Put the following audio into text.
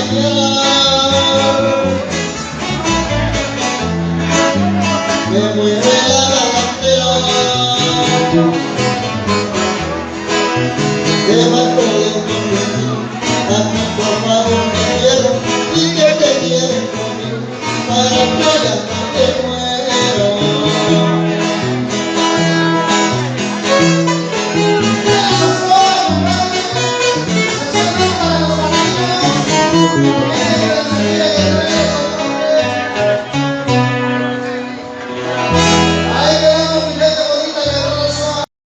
Me mueve la gargantera, te mato de mi vida, a ti por favor te quiero y que te quieres conmigo, para que ya no te muero.